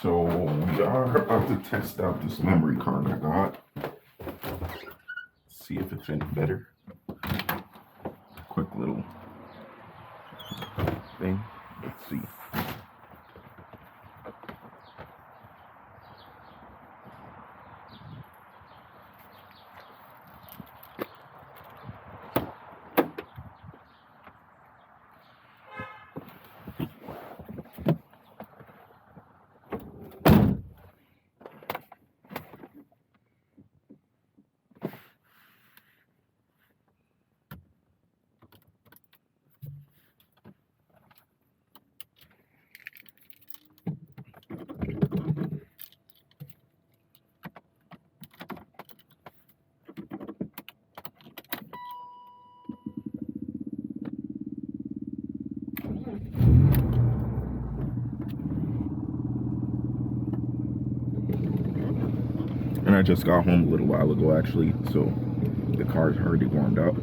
So we are about to test out this memory card I got. See if it's any better. Quick little thing. Let's see. And I just got home a little while ago actually, so the car's already warmed up.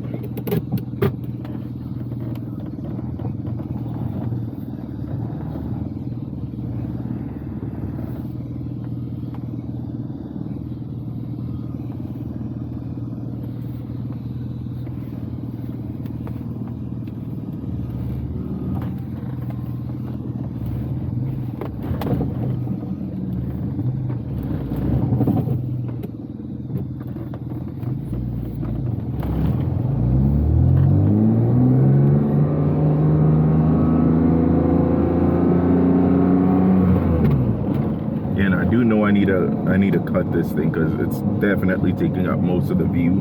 And I do know I need to cut this thing because it's definitely taking up most of the view,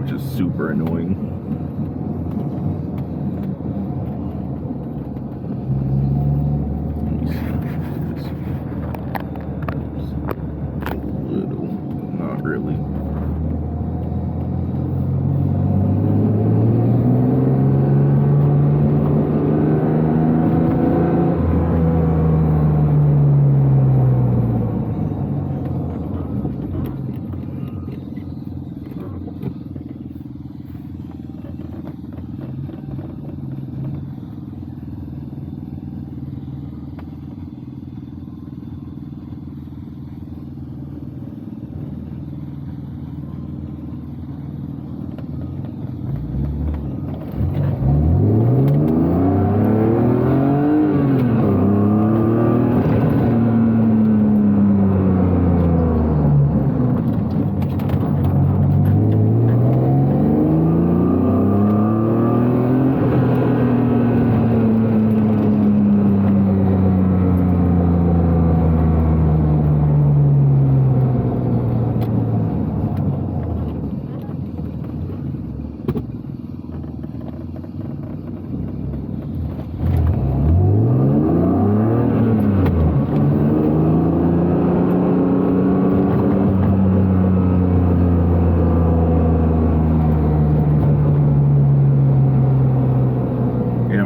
which is super annoying. Little, not really.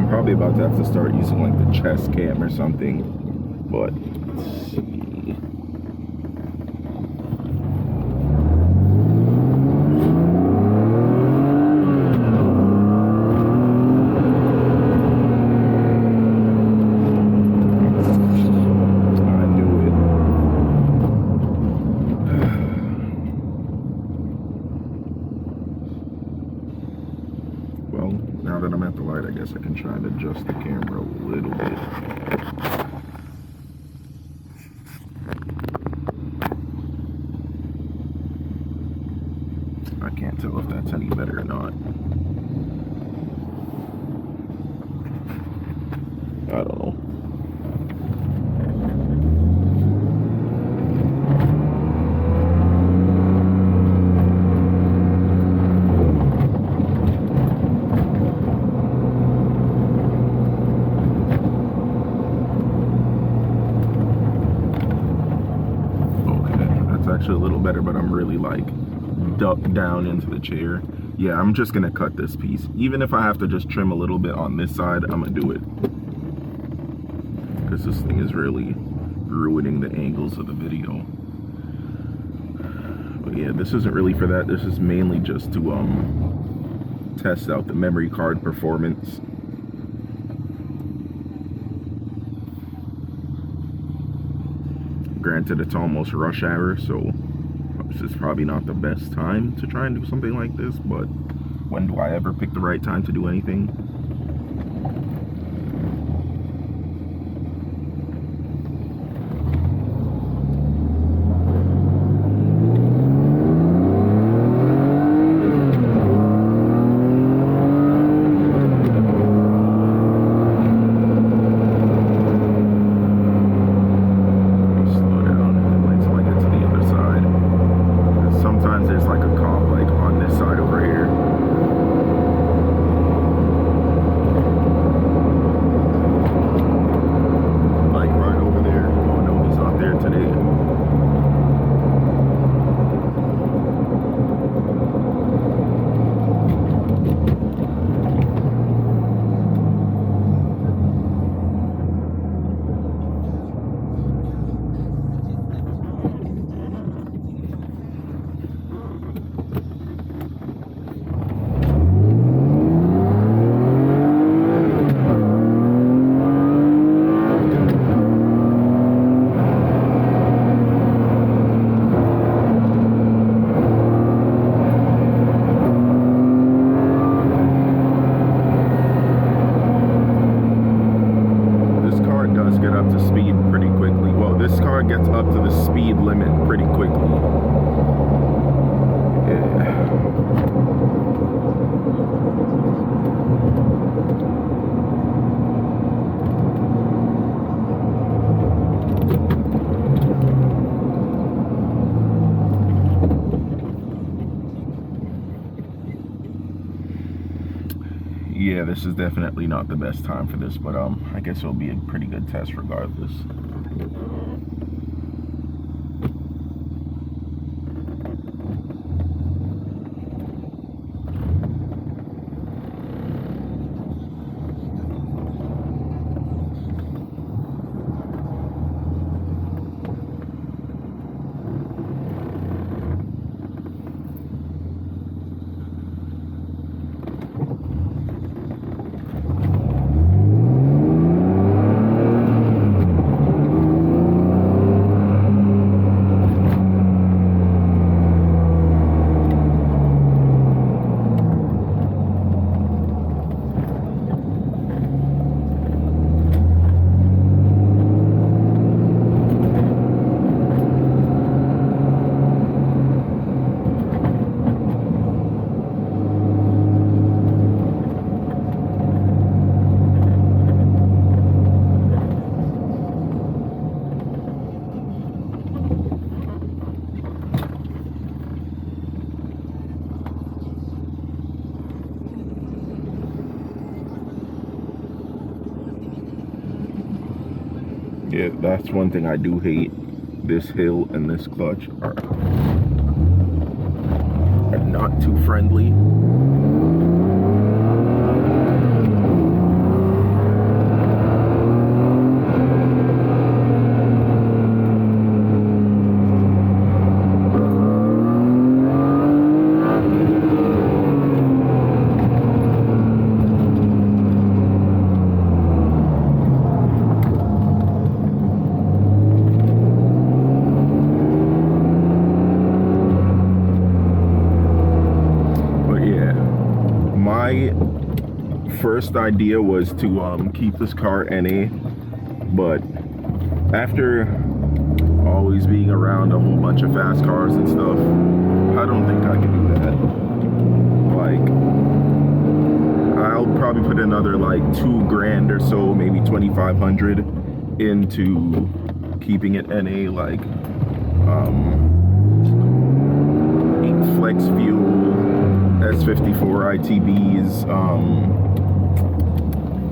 Probably about to have to start using like the chest cam or something, but let's see. I knew it. Well, now that I'm at the light, I guess I can try and adjust the camera a little bit. I can't tell if that's any better or not. I don't know. Actually a little better, but I'm really like ducked down into the chair. Yeah, I'm just gonna cut this piece. Even if I have to just trim a little bit on this side, I'm gonna do it, because this thing is really ruining the angles of the video. But yeah, this isn't really for that. This is mainly just to test out the memory card performance. Granted, it's almost rush hour, so this is probably not the best time to try and do something like this, but when do I ever pick the right time to do anything? Gets up to the speed limit pretty quickly. Yeah, this is definitely not the best time for this, but I guess it'll be a pretty good test regardless. Yeah, that's one thing I do hate. This hill and this clutch are not too friendly. First idea was to keep this car NA, but after always being around a whole bunch of fast cars and stuff, I don't think I can do that. Like, I'll probably put another like $2,000 or so, maybe 2,500 into keeping it NA, like flex fuel, S54 ITBs,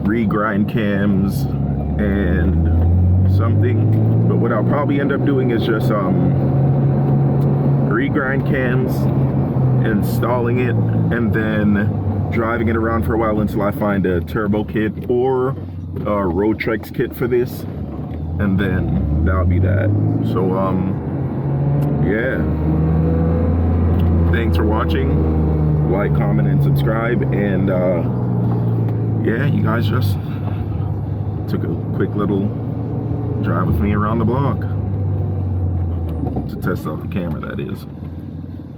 regrind cams, and something. But what I'll probably end up doing is just regrind cams, installing it, and then driving it around for a while until I find a turbo kit or a Rotrex kit for this, and then that'll be that. So yeah, thanks for watching. Like, comment, and subscribe. And yeah, you guys just took a quick little drive with me around the block. to test out the camera, that is.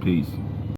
Peace.